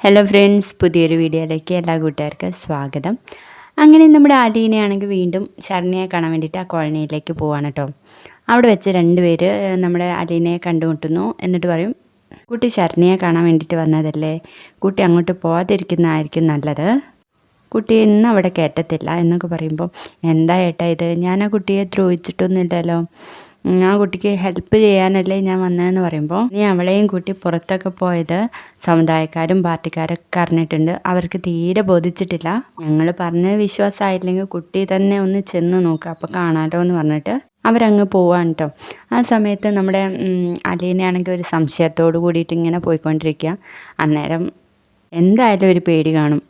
Hello friends, പുതിയൊരു വീഡിയോയിലേക്ക് എല്ലാ കൂട്ടുകാർക്കും സ്വാഗതം. അങ്ങനെ നമ്മുടെ അലീനയാണെങ്കിൽ വീണ്ടും ശരണ്യയെ കാണാൻ വേണ്ടിയിട്ട് ആ കോളനിയിലേക്ക് പോവാണ് കേട്ടോ. അവിടെ വെച്ച് രണ്ടുപേര് നമ്മുടെ അലീനയെ കണ്ടുമുട്ടുന്നു. എന്നിട്ട് പറയും, കുട്ടി ശരണ്യയെ കാണാൻ വേണ്ടിയിട്ട് വന്നതല്ലേ, കുട്ടി അങ്ങോട്ട് പോകാതിരിക്കുന്നതായിരിക്കും നല്ലത്, കുട്ടിയെ ഇന്ന് അവിടെ കയറ്റത്തില്ല എന്നൊക്കെ പറയുമ്പോൾ, എന്താ ഏട്ടാ ഇത്, ഞാൻ ആ കുട്ടിയെ ദ്രോഹിച്ചിട്ടൊന്നുമില്ലല്ലോ, ആ കുട്ടിക്ക് ഹെൽപ്പ് ചെയ്യാനല്ലേ ഞാൻ വന്നതെന്ന് പറയുമ്പോൾ, നീ അവളെയും കൂട്ടി പുറത്തൊക്കെ പോയത് സമുദായക്കാരും പാർട്ടിക്കാരൊക്കെ അറിഞ്ഞിട്ടുണ്ട്, അവർക്ക് തീരെ ബോധിച്ചിട്ടില്ല, ഞങ്ങൾ പറഞ്ഞത് വിശ്വാസമായില്ലെങ്കിൽ കുട്ടി തന്നെ ഒന്ന് ചെന്ന് നോക്കുക, അപ്പോൾ കാണാലോ എന്ന് പറഞ്ഞിട്ട് അവരങ്ങ് പോവാണ് കേട്ടോ. ആ സമയത്ത് നമ്മുടെ അലീനയാണെങ്കിൽ ഒരു സംശയത്തോട് കൂടിയിട്ട് ഇങ്ങനെ പോയിക്കൊണ്ടിരിക്കുക. അന്നേരം എന്തായാലും ഒരു പേടി കാണും.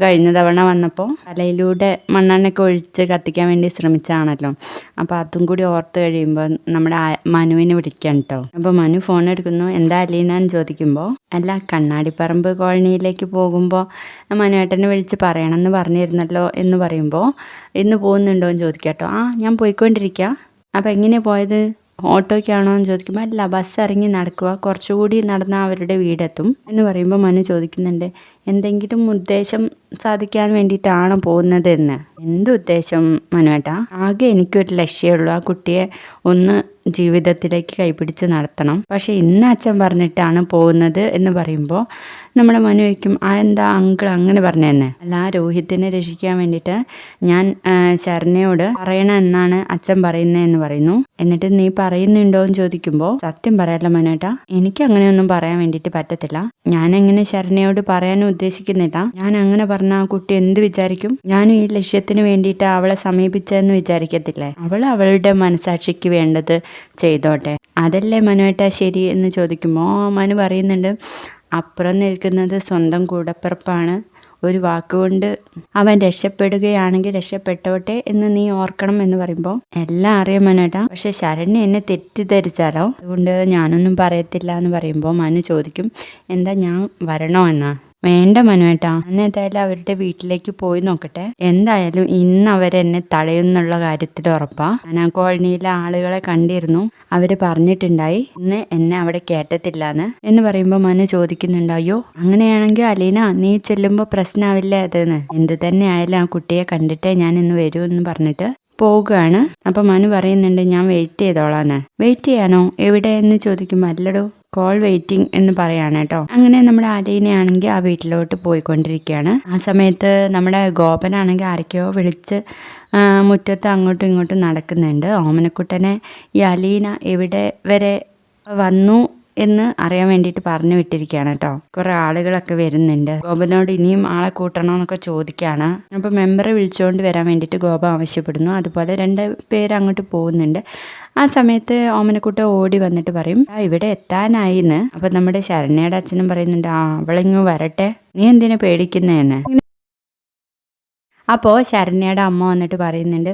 കഴിഞ്ഞ തവണ വന്നപ്പോൾ തലയിലൂടെ മണ്ണെണ്ണയൊക്കെ ഒഴിച്ച് കത്തിക്കാൻ വേണ്ടി ശ്രമിച്ചതാണല്ലോ. അപ്പോൾ അതും കൂടി ഓർത്ത് കഴിയുമ്പോൾ നമ്മുടെ മനുവിനെ വിളിക്കാം കേട്ടോ. അപ്പോൾ മനു ഫോൺ എടുക്കുന്നു. എന്താ അലീന എന്ന് ചോദിക്കുമ്പോൾ, അല്ല കണ്ണാടിപ്പറമ്പ് കോളനിയിലേക്ക് പോകുമ്പോൾ മനുവേട്ടനെ വിളിച്ച് പറയണമെന്ന് പറഞ്ഞിരുന്നല്ലോ എന്ന് പറയുമ്പോൾ, ഇന്ന് പോകുന്നുണ്ടോ എന്ന് ചോദിക്കാം കേട്ടോ. ഞാൻ പോയിക്കൊണ്ടിരിക്കുക. അപ്പോൾ എങ്ങനെയാണ് പോയത്, ഓട്ടോയ്ക്കാണോ എന്ന് ചോദിക്കുമ്പോൾ, അല്ല ബസ് ഇറങ്ങി നടക്കുക, കുറച്ചുകൂടി നടന്നാൽ അവരുടെ വീടെത്തും എന്ന് പറയുമ്പോൾ മനു ചോദിക്കുന്നുണ്ട്, എന്തെങ്കിലും ഉദ്ദേശം സാധിക്കാൻ വേണ്ടിയിട്ടാണോ പോകുന്നത് എന്ന്. എന്ത് ഉദ്ദേശം മനുവേട്ടാ, ആകെ എനിക്കൊരു ലക്ഷ്യമുള്ളൂ, ആ കുട്ടിയെ ഒന്ന് ജീവിതത്തിലേക്ക് കൈപിടിച്ച് നടത്തണം, പക്ഷെ ഇന്ന് അച്ഛൻ പറഞ്ഞിട്ടാണ് പോകുന്നത് എന്ന് പറയുമ്പോൾ നമ്മുടെ മനു ചോദിക്കും, എന്താ അങ്കിൾ അങ്ങനെ പറഞ്ഞതെന്ന്. അല്ല, രോഹിത്തിനെ രക്ഷിക്കാൻ വേണ്ടിയിട്ട് ഞാൻ ശരണ്യയോട് പറയണമെന്നാണ് അച്ഛൻ പറയുന്നതെന്ന് പറയുന്നു. എന്നിട്ട് നീ പറയുന്നുണ്ടോ എന്ന് ചോദിക്കുമ്പോൾ, സത്യം പറയാലോ മനുവേട്ടാ, എനിക്ക് അങ്ങനെയൊന്നും പറയാൻ വേണ്ടിയിട്ട് പറ്റത്തില്ല, ഞാനെങ്ങനെ ശരണ്യയോട് പറയാനും ഉദ്ദേശിക്കുന്നില്ല, ഞാൻ അങ്ങനെ പറഞ്ഞ ആ കുട്ടി എന്ത് വിചാരിക്കും, ഞാനും ഈ ലക്ഷ്യത്തിന് വേണ്ടിയിട്ട് അവളെ സമീപിച്ചതെന്ന് വിചാരിക്കത്തില്ലേ, അവൾ അവളുടെ മനസാക്ഷിക്ക് വേണ്ടത് ചെയ്തോട്ടെ, അതല്ലേ മനുവേട്ടാ ശരി എന്ന് ചോദിക്കുമ്പോൾ മനു പറയുന്നുണ്ട്, അപ്പുറം നിൽക്കുന്നത് സ്വന്തം കൂടപ്പിറപ്പാണ്, ഒരു വാക്കുകൊണ്ട് അവൻ രക്ഷപ്പെടുകയാണെങ്കിൽ രക്ഷപ്പെട്ടോട്ടെ എന്ന് നീ ഓർക്കണം എന്ന് പറയുമ്പോൾ, എല്ലാം അറിയാം മനുവേട്ടാ, പക്ഷെ ശരണ്യ എന്നെ തെറ്റിദ്ധരിച്ചാലോ, അതുകൊണ്ട് ഞാനൊന്നും പറയത്തില്ല എന്ന് പറയുമ്പോൾ മനു ചോദിക്കും, എന്താ ഞാൻ വരണോ എന്നാ. വേണ്ട മനുവേട്ടാ, ഞാൻ ഏതായാലും അവരുടെ വീട്ടിലേക്ക് പോയി നോക്കട്ടെ, എന്തായാലും ഇന്ന് അവരെന്നെ തടയുന്നുള്ള കാര്യത്തിൽ ഉറപ്പാ, ഞാൻ ആ കോളനിയിലെ ആളുകളെ കണ്ടിരുന്നു, അവര് പറഞ്ഞിട്ടുണ്ടായി ഇന്ന് എന്നെ അവിടെ കേട്ടത്തില്ലാന്ന് എന്ന് പറയുമ്പോൾ മനു ചോദിക്കുന്നുണ്ട്, അയ്യോ അങ്ങനെയാണെങ്കിൽ അലീന നീ ചെല്ലുമ്പോൾ പ്രശ്നമാവില്ലേ അതെന്ന്, എന്ത് തന്നെ ആയാലും ആ കുട്ടിയെ കണ്ടിട്ടേ ഞാൻ ഇന്ന് വരൂ എന്ന് പറഞ്ഞിട്ട് പോവുകയാണ്. അപ്പൊ മനു പറയുന്നുണ്ട്, ഞാൻ വെയിറ്റ് ചെയ്തോളാന്ന്. വെയിറ്റ് ചെയ്യാനോ, എവിടെ എന്ന് ചോദിക്കുമ്പോൾ, അല്ലടോ കോൾ വെയിറ്റിംഗ് എന്ന് പറയാണ് കേട്ടോ. അങ്ങനെ നമ്മുടെ അലീനയാണെങ്കിൽ ആ വീട്ടിലോട്ട് പോയിക്കൊണ്ടിരിക്കുകയാണ്. ആ സമയത്ത് നമ്മുടെ ഗോപനാണെങ്കിൽ ആരൊക്കെയോ വിളിച്ച് മുറ്റത്ത് അങ്ങോട്ടും ഇങ്ങോട്ടും നടക്കുന്നുണ്ട്. ഓമനക്കുട്ടനെ ഈ അലീന എവിടെ വരെ വന്നു എന്ന് അറിയാൻ വേണ്ടിയിട്ട് പറഞ്ഞു വിട്ടിരിക്കുകയാണ് കേട്ടോ. കുറെ ആളുകളൊക്കെ വരുന്നുണ്ട്. ഗോപനോട് ഇനിയും ആളെ കൂട്ടണമെന്നൊക്കെ ചോദിക്കുകയാണ്. അപ്പോൾ മെമ്പറെ വിളിച്ചുകൊണ്ട് വരാൻ വേണ്ടിയിട്ട് ഗോപ ആവശ്യപ്പെടുന്നു. അതുപോലെ 2 പേര് അങ്ങോട്ട് പോകുന്നുണ്ട്. ആ സമയത്ത് ഓമനക്കുട്ട ഓടി വന്നിട്ട് പറയും, ഇവിടെ എത്താനായിന്ന്. അപ്പം നമ്മുടെ ശരണ്യയുടെ അച്ഛനും പറയുന്നുണ്ട്, അവളിങ്ങ് വരട്ടെ, നീ എന്തിനാ പേടിക്കുന്നതെന്ന്. അപ്പോൾ ശരണ്യയുടെ അമ്മ വന്നിട്ട് പറയുന്നുണ്ട്,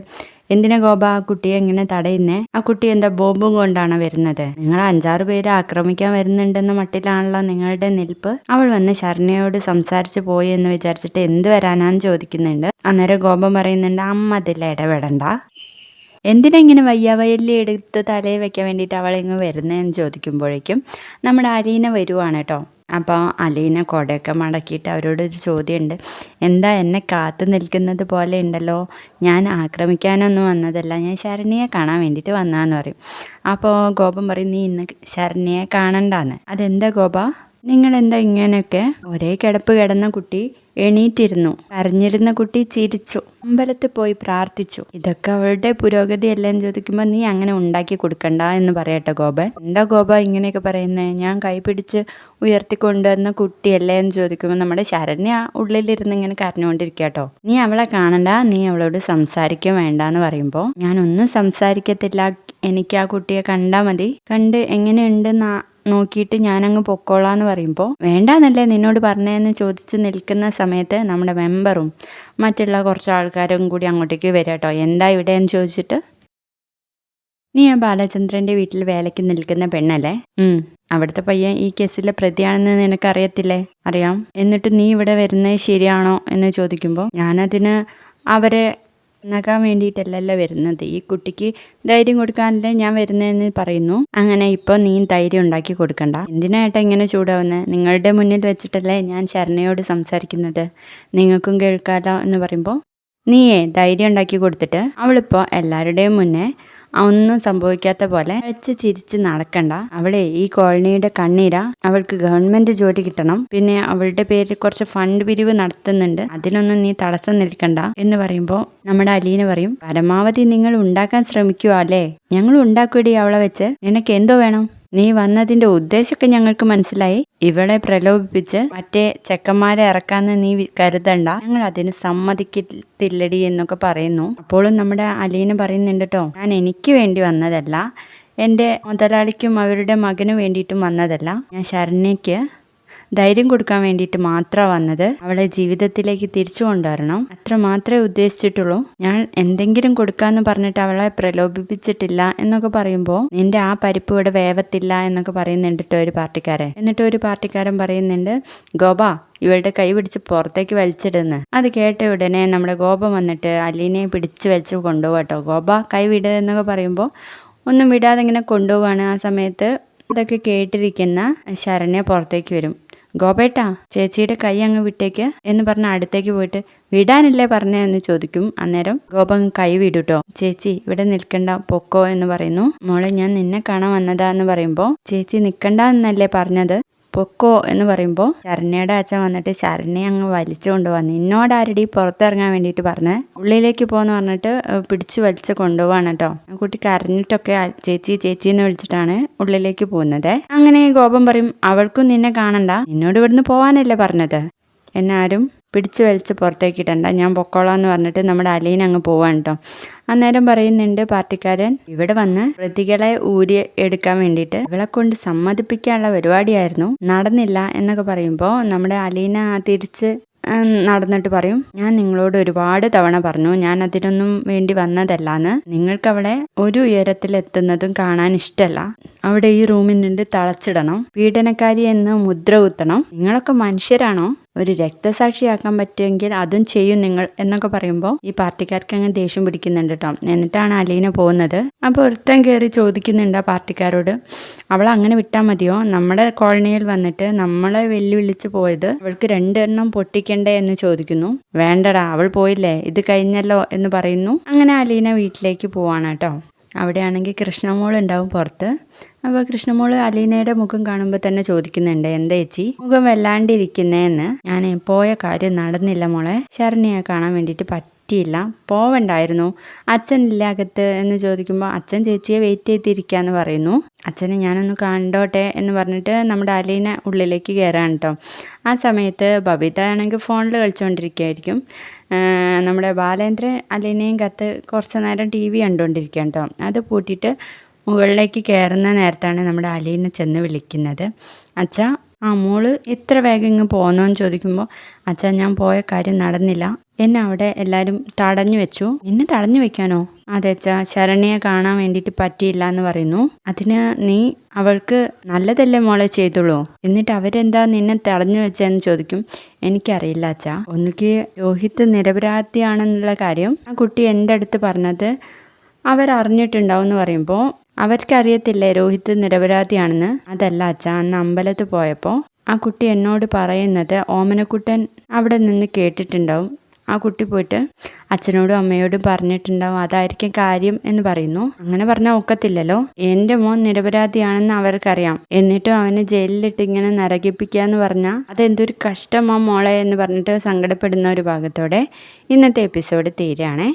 എന്തിനാ ഗോപ ആ കുട്ടിയെ എങ്ങനെ തടയുന്നേ, ആ കുട്ടി എന്താ ബോംബും കൊണ്ടാണ് വരുന്നത്, നിങ്ങൾ 5-6 പേര് ആക്രമിക്കാൻ വരുന്നുണ്ടെന്ന മട്ടിലാണല്ലോ നിങ്ങളുടെ നിൽപ്പ്. അവൾ വന്ന് ശരണ്യയോട് സംസാരിച്ച് പോയി എന്ന് വിചാരിച്ചിട്ട് എന്ത് വരാനാന്ന് ചോദിക്കുന്നുണ്ട്. അന്നേരം ഗോപം പറയുന്നുണ്ട്, അമ്മ അതിൽ ഇടപെടണ്ട, എന്തിനാ ഇങ്ങനെ വയ്യാവയല്ലി എടുത്ത് തലയിൽ വെക്കാൻ വേണ്ടിയിട്ട് അവളിങ്ങ് വരുന്നതെന്ന് ചോദിക്കുമ്പോഴേക്കും നമ്മുടെ അലീന വരുവാണ് കേട്ടോ. അപ്പോൾ അലീന കൊടയൊക്കെ മടക്കിയിട്ട് അവരോടൊരു ചോദ്യമുണ്ട്, എന്താ എന്നെ കാത്തു നിൽക്കുന്നത് പോലെ ഉണ്ടല്ലോ, ഞാൻ ആക്രമിക്കാനൊന്നും വന്നതല്ല, ഞാൻ ശരണ്യയെ കാണാൻ വേണ്ടിയിട്ട് വന്നതെന്ന് പറയും. അപ്പോൾ ഗോപം പറയും, നീ ഇന്ന് ശരണ്യയെ കാണണ്ടാന്ന്. അതെന്താ ഗോപ, നിങ്ങളെന്താ ഇങ്ങനെയൊക്കെ. ഒരേ കിടപ്പ് കിടന്ന കുട്ടി എണീറ്റിരുന്നു, കരഞ്ഞിരുന്ന കുട്ടി ചിരിച്ചു, അമ്പലത്തിൽ പോയി പ്രാർത്ഥിച്ചു, ഇതൊക്കെ അവളുടെ പുരോഗതി അല്ലേന്ന് ചോദിക്കുമ്പോൾ, നീ അങ്ങനെ ഉണ്ടാക്കി കൊടുക്കണ്ട എന്ന് പറയട്ടെ ഗോപൻ. എന്താ ഗോപ ഇങ്ങനെയൊക്കെ പറയുന്നത്, ഞാൻ കൈപിടിച്ച് ഉയർത്തിക്കൊണ്ടുവന്ന കുട്ടിയല്ലേ എന്ന് ചോദിക്കുമ്പോൾ നമ്മുടെ ശരണ്യ ഉള്ളിലിരുന്ന് ഇങ്ങനെ കരഞ്ഞുകൊണ്ടിരിക്കട്ടോ. നീ അവളെ കാണണ്ട, നീ അവളോട് സംസാരിക്കുക വേണ്ടെന്ന് പറയുമ്പോൾ, ഞാനൊന്നും സംസാരിക്കത്തില്ല, എനിക്ക് ആ കുട്ടിയെ കണ്ടാൽ മതി, കണ്ട് എങ്ങനെയുണ്ടെന്ന് നോക്കിയിട്ട് ഞാനങ്ങ് പൊക്കോളാന്ന് പറയുമ്പോൾ, വേണ്ടാന്നല്ലേ നിന്നോട് പറഞ്ഞതെന്ന് ചോദിച്ച് നിൽക്കുന്ന സമയത്ത് നമ്മുടെ മെമ്പറും മറ്റുള്ള കുറച്ച് ആൾക്കാരും കൂടി അങ്ങോട്ടേക്ക് വരാം കേട്ടോ. എന്താ ഇവിടെ എന്ന് ചോദിച്ചിട്ട്, നീ ആ ബാലചന്ദ്രൻ്റെ വീട്ടിൽ വേലയ്ക്ക് നിൽക്കുന്ന പെണ്ണല്ലേ, അവിടുത്തെ പയ്യൻ ഈ കേസിലെ പ്രതിയാണെന്ന് നിനക്കറിയത്തില്ലേ. അറിയാം, എന്നിട്ട് നീ ഇവിടെ വരുന്നത് ശരിയാണോ എന്ന് ചോദിക്കുമ്പോൾ, ഞാനതിന് അവരെ നന്നാക്കാൻ വേണ്ടിയിട്ടല്ലല്ലോ വരുന്നത്, ഈ കുട്ടിക്ക് ധൈര്യം കൊടുക്കാനല്ലേ ഞാൻ വരുന്നതെന്ന് പറയുന്നു. അങ്ങനെ ഇപ്പോൾ നീ ധൈര്യം ഉണ്ടാക്കി കൊടുക്കണ്ട. എന്തിനായിട്ടാ ഇങ്ങനെ ചൂടാവുന്നത്? നിങ്ങളുടെ മുന്നിൽ വെച്ചിട്ടല്ലേ ഞാൻ ശരണയോട് സംസാരിക്കുന്നത്, നിങ്ങൾക്കും കേൾക്കാലോ എന്ന് പറയുമ്പോൾ നീയേ ധൈര്യം ഉണ്ടാക്കി കൊടുത്തിട്ട് അവളിപ്പോൾ എല്ലാവരുടെയും മുന്നേ ഒന്നും സംഭവിക്കാത്ത പോലെ കളിച്ച് ചിരിച്ച് നടക്കണ്ട. അവളെ ഈ കോളനിയുടെ കണ്ണീരാ, അവൾക്ക് ഗവൺമെന്റ് ജോലി കിട്ടണം, പിന്നെ അവളുടെ പേരിൽ കുറച്ച് ഫണ്ട് പിരിവ് നടത്തുന്നുണ്ട്, അതിനൊന്നും നീ തടസ്സം നിൽക്കണ്ട എന്ന് പറയുമ്പോൾ നമ്മുടെ അലീന പറയും, പരമാവധി നിങ്ങൾ ഉണ്ടാക്കാൻ ശ്രമിക്കുക അല്ലേ, ഞങ്ങൾ ഉണ്ടാക്കൂടി അവളെ വെച്ച്, നിനക്ക് എന്തോ വേണം? നീ വന്നതിന്റെ ഉദ്ദേശമൊക്കെ ഞങ്ങൾക്ക് മനസ്സിലായി. ഇവളെ പ്രലോഭിപ്പിച്ച് മറ്റേ ചെക്കന്മാരെ ഇറക്കാന്ന് നീ കരുതണ്ട, ഞങ്ങൾ അതിന് സമ്മതിക്കത്തില്ലടി എന്നൊക്കെ പറയുന്നു. അപ്പോഴും നമ്മുടെ അലീന പറയുന്നുണ്ട് കേട്ടോ, ഞാൻ എനിക്ക് വേണ്ടി വന്നതല്ല, എൻ്റെ മുതലാളിക്കും അവരുടെ മകനും വേണ്ടിയിട്ടും വന്നതല്ല, ഞാൻ ശരണ്യയ്ക്ക് ധൈര്യം കൊടുക്കാൻ വേണ്ടിയിട്ട് മാത്രമാണ് വന്നത്, അവളെ ജീവിതത്തിലേക്ക് തിരിച്ചു കൊണ്ടുവരണം, അത്ര മാത്രമേ ഉദ്ദേശിച്ചിട്ടുള്ളൂ. ഞാൻ എന്തെങ്കിലും കൊടുക്കാന്ന് പറഞ്ഞിട്ട് അവളെ പ്രലോഭിപ്പിച്ചിട്ടില്ല എന്നൊക്കെ പറയുമ്പോൾ നിന്റെ ആ പരിപ്പ് ഇവിടെ വേവത്തില്ല എന്നൊക്കെ പറയുന്നുണ്ട് കേട്ടോ ഒരു പാർട്ടിക്കാരൻ. എന്നിട്ട് ഒരു പാർട്ടിക്കാരൻ പറയുന്നുണ്ട്, ഗോപ ഇവളുടെ കൈ പിടിച്ച് പുറത്തേക്ക് വലിച്ചിടുന്ന്. അത് കേട്ട ഉടനെ നമ്മുടെ ഗോപ വന്നിട്ട് അലീനയെ പിടിച്ച് വലിച്ച് കൊണ്ടുപോകട്ടോ. ഗോപ കൈ വിടുക എന്നൊക്കെ പറയുമ്പോൾ ഒന്നും വിടാതെ ഇങ്ങനെ കൊണ്ടുപോവാണ്. ആ സമയത്ത് ഇതൊക്കെ കേട്ടിരിക്കുന്ന ശരണ്യ പുറത്തേക്ക് വരും. ഗോപേട്ടാ ചേച്ചിയുടെ കൈ അങ്ങ് വിട്ടേക്ക് എന്ന് പറഞ്ഞ അടുത്തേക്ക് പോയിട്ട് വിടാനല്ലേ പറഞ്ഞതെന്ന് ചോദിക്കും. അന്നേരം ഗോപൻ കൈ വിടുട്ടോ. ചേച്ചി ഇവിടെ നിൽക്കണ്ട, പൊക്കോ എന്ന് പറയുന്നു. മോളെ ഞാൻ നിന്നെ കാണാൻ വന്നതാ എന്ന് പറയുമ്പോൾ ചേച്ചി നിൽക്കണ്ട എന്നല്ലേ പറഞ്ഞത്, പൊക്കോ എന്ന് പറയുമ്പോൾ ശരണ്യയുടെ അച്ഛൻ വന്നിട്ട് ശരണ്യെ അങ്ങ് വലിച്ചു കൊണ്ടുപോകാൻ, നിന്നോടാരടി പുറത്തിറങ്ങാൻ വേണ്ടിയിട്ട് പറഞ്ഞ് ഉള്ളിലേക്ക് പോന്ന് പറഞ്ഞിട്ട് പിടിച്ചു വലിച്ച് കൊണ്ടുപോവാണ് കേട്ടോ. കുട്ടി കരഞ്ഞിട്ടൊക്കെ ചേച്ചി ചേച്ചി എന്ന് വിളിച്ചിട്ടാണ് ഉള്ളിലേക്ക് പോകുന്നത്. അങ്ങനെ ഗോപം പറയും, അവൾക്കും നിന്നെ കാണണ്ട, നിന്നോട് ഇവിടുന്ന് പോവാനല്ലേ പറഞ്ഞത്, എന്നാരും പിടിച്ചു വലിച്ച് പുറത്തേക്ക് ഇടണ്ട, ഞാൻ പൊക്കോളാം എന്ന് പറഞ്ഞിട്ട് നമ്മുടെ അലീന അങ്ങ് പോവാണ് കേട്ടോ. അന്നേരം പറയുന്നുണ്ട് പാർട്ടിക്കാരൻ, ഇവിടെ വന്ന് പ്രതികളെ ഊരി എടുക്കാൻ വേണ്ടിയിട്ട് ഇവളെ കൊണ്ട് സമ്മതിപ്പിക്കാനുള്ള പരിപാടിയായിരുന്നു, നടന്നില്ല എന്നൊക്കെ പറയുമ്പോൾ നമ്മുടെ അലീന തിരിച്ച് നടന്നിട്ട് പറയും, ഞാൻ നിങ്ങളോട് ഒരുപാട് തവണ പറഞ്ഞു ഞാൻ അതിനൊന്നും വേണ്ടി വന്നതല്ലാന്ന്, നിങ്ങൾക്ക് അവളെ ഒരു ഉയരത്തിലെത്തുന്നതും കാണാൻ ഇഷ്ടമല്ല, അവിടെ ഈ റൂമിൽ നിന്ന് തളച്ചിടണം, പീഡനക്കാരി എന്ന് മുദ്ര കുത്തണം, നിങ്ങളൊക്കെ മനുഷ്യരാണോ, ഒരു രക്തസാക്ഷിയാക്കാൻ പറ്റുമെങ്കിൽ അതും ചെയ്യും നിങ്ങൾ എന്നൊക്കെ പറയുമ്പോൾ ഈ പാർട്ടിക്കാർക്ക് അങ്ങ് ദേഷ്യം പിടിക്കുന്നുണ്ട് കേട്ടോ. എന്നിട്ടാണ് അലീന പോകുന്നത്. അപ്പോൾ ഒരുത്തൻ കയറി ചോദിക്കുന്നുണ്ട് ആ പാർട്ടിക്കാരോട്, അവൾ അങ്ങനെ വിട്ടാൽ മതിയോ, നമ്മുടെ കോളനിയിൽ വന്നിട്ട് നമ്മളെ വെല്ലുവിളിച്ച് പോയത് അവൾക്ക് 2 എണ്ണം പൊട്ടിക്കണ്ടേ എന്ന് ചോദിക്കുന്നു. വേണ്ടടാ അവൾ പോയില്ലേ, ഇത് കഴിഞ്ഞല്ലോ എന്ന് പറയുന്നു. അങ്ങനെ അലീന വീട്ടിലേക്ക് പോവാണ് കേട്ടോ. അവിടെയാണെങ്കിൽ കൃഷ്ണമോൾ ഉണ്ടാവും പുറത്ത്. അപ്പോൾ കൃഷ്ണമോൾ അലീനയുടെ മുഖം കാണുമ്പോൾ തന്നെ ചോദിക്കുന്നുണ്ട്, എന്താ ചേച്ചി മുഖം വല്ലാണ്ടിരിക്കുന്നേന്ന്. ഞാൻ പോയ കാര്യം നടന്നില്ല മോളെ, ശരണ്യയെ കാണാൻ വേണ്ടിയിട്ട് പറ്റിയില്ല, പോവണ്ടായിരുന്നു, അച്ഛനില്ല അകത്ത് എന്ന് ചോദിക്കുമ്പോൾ അച്ഛൻ ചേച്ചിയെ വെയിറ്റ് ചെയ്തിരിക്കാന്ന് പറയുന്നു. അച്ഛനെ ഞാനൊന്ന് കണ്ടോട്ടെ എന്ന് പറഞ്ഞിട്ട് നമ്മുടെ അലീന ഉള്ളിലേക്ക് കയറാണ് കേട്ടോ. ആ സമയത്ത് ബബിത ആണെങ്കിൽ ഫോണിൽ കളിച്ചുകൊണ്ടിരിക്കുകയായിരിക്കും. നമ്മുടെ ബാലേന്ദ്രൻ അലീനയും കത്ത് കുറച്ച് നേരം TV കണ്ടുകൊണ്ടിരിക്കുകയാണ് കേട്ടോ. അത് പൂട്ടിയിട്ട് മുകളിലേക്ക് കയറുന്ന നേരത്താണ് നമ്മുടെ അലീന ചെന്ന് വിളിക്കുന്നത്. അച്ഛാ മോള് ഇത്ര വേഗം ഇങ്ങ് പോന്നോന്ന് ചോദിക്കുമ്പോൾ, അച്ഛാ ഞാൻ പോയ കാര്യം നടന്നില്ല, എന്നെ അവിടെ എല്ലാവരും തടഞ്ഞു വെച്ചു. നിന്നെ തടഞ്ഞു വെക്കാനോ? അതെ അച്ഛാ, ശരണ്യയെ കാണാൻ വേണ്ടിയിട്ട് പറ്റിയില്ല എന്ന് പറയുന്നു. അതിന് നീ അവൾക്ക് നല്ലതല്ലേ മോളെ ചെയ്തുള്ളൂ, എന്നിട്ട് അവരെന്താ നിന്നെ തടഞ്ഞു വെച്ചതെന്ന് ചോദിക്കും. എനിക്കറിയില്ല അച്ഛാ, ഒന്നുകിൽ രോഹിത് നിരപരാധിയാണെന്നുള്ള കാര്യം ആ കുട്ടി എൻ്റെ അടുത്ത് പറഞ്ഞത് അവരറിഞ്ഞിട്ടുണ്ടാവും എന്ന് പറയുമ്പോൾ, അവർക്കറിയത്തില്ലേ രോഹിത് നിരപരാധിയാണെന്ന്. അതല്ല അച്ഛാ, അന്ന് അമ്പലത്തിൽ പോയപ്പോൾ ആ കുട്ടി എന്നോട് പറയുന്നത് ഓമനക്കുട്ടൻ അവിടെ നിന്ന് കേട്ടിട്ടുണ്ടാവും, ആ കുട്ടി പോയിട്ട് അച്ഛനോടും അമ്മയോടും പറഞ്ഞിട്ടുണ്ടാവും, അതായിരിക്കും കാര്യം എന്ന് പറയുന്നു. അങ്ങനെ പറഞ്ഞാൽ ഒക്കത്തില്ലല്ലോ, എൻ്റെ മോൻ നിരപരാധിയാണെന്ന് അവർക്കറിയാം, എന്നിട്ടും അവനെ ജയിലിലിട്ട് ഇങ്ങനെ നരകിപ്പിക്കുക എന്ന് പറഞ്ഞാൽ അതെന്തൊരു കഷ്ടമാ മോളെ എന്ന് പറഞ്ഞിട്ട് സങ്കടപ്പെടുന്ന ഒരു ഭാഗത്തോടെ ഇന്നത്തെ എപ്പിസോഡ് തീരുകയാണേ.